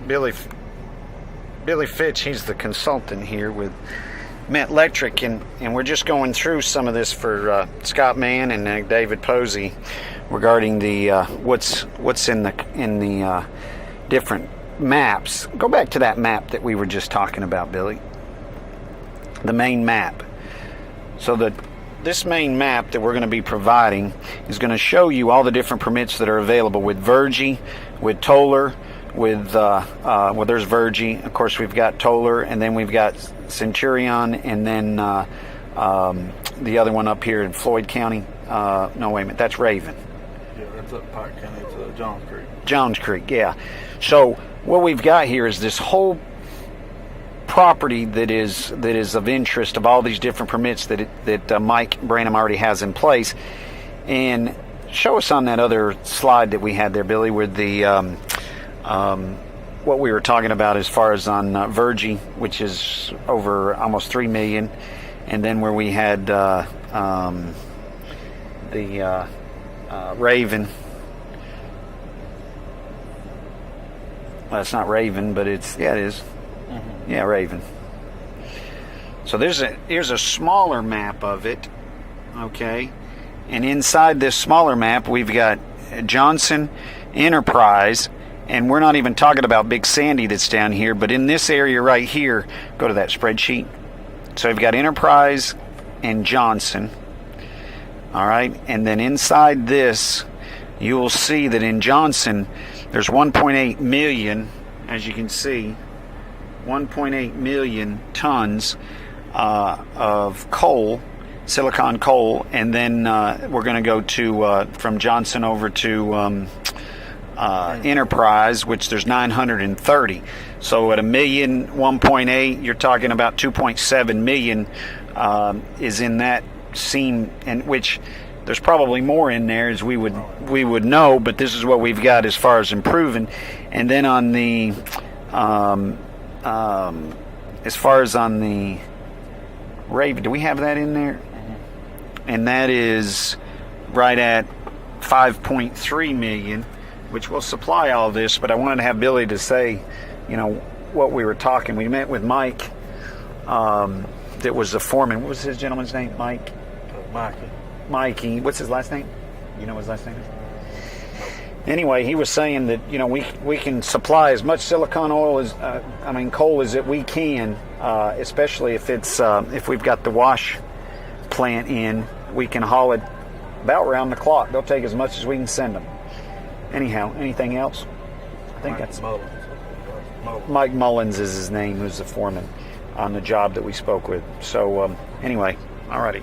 Billy Fitch. He's the consultant here with Met-Electric, and we're just going through some of this for Scott Mann and David Posey regarding the what's in the different maps. Go back to that map that we were just talking about, Billy. The main map. So this main map that we're going to be providing is going to show you all the different permits that are available with Vergy, with Toller, with well, there's Vergy, of course we've got Toller, and then we've got Centurion, and then the other one up here in Floyd County. No, wait a minute, that's Raven. Yeah, that's up Pike County. It's Johns Creek. Johns Creek, yeah. So what we've got here is this whole property that is of interest of all these different permits that Mike Branham already has in place. And show us on that other slide that we had there, Billy, with the what we were talking about as far as on Vergy, which is over almost 3 million, and then where we had the Raven. Well, it's not Raven, but it is. Mm-hmm. Yeah, Raven. So here's a smaller map of it, okay? And inside this smaller map, we've got Johnson, Enterprise, and we're not even talking about Big Sandy that's down here, but in this area right here, go to that spreadsheet. So we've got Enterprise and Johnson, all right? And then inside this, you will see that in Johnson, there's 1.8 million, as you can see, 1.8 million tons of coal, silicon coal, and then we're going to go to from Johnson over to Enterprise, which there's 930. So at 1.8, you're talking about 2.7 million is in that seam, and which there's probably more in there as we would know, but this is what we've got as far as improving. And then on the as far as on the Raven, do we have that in there? Mm-hmm. And that is right at 5.3 million, which will supply all this. But I wanted to have Billy to say, what we were talking. We met with Mike, that was the foreman. What was his gentleman's name? Mike? Mikey. What's his last name? You know what his last name is? Anyway, he was saying that we can supply as much silicon oil as coal as that we can, especially if it's if we've got the wash plant in. We can haul it about round the clock. They'll take as much as we can send them. Anyhow, anything else? I think that's Mike Mullins is his name, who's the foreman on the job that we spoke with. So anyway, alrighty.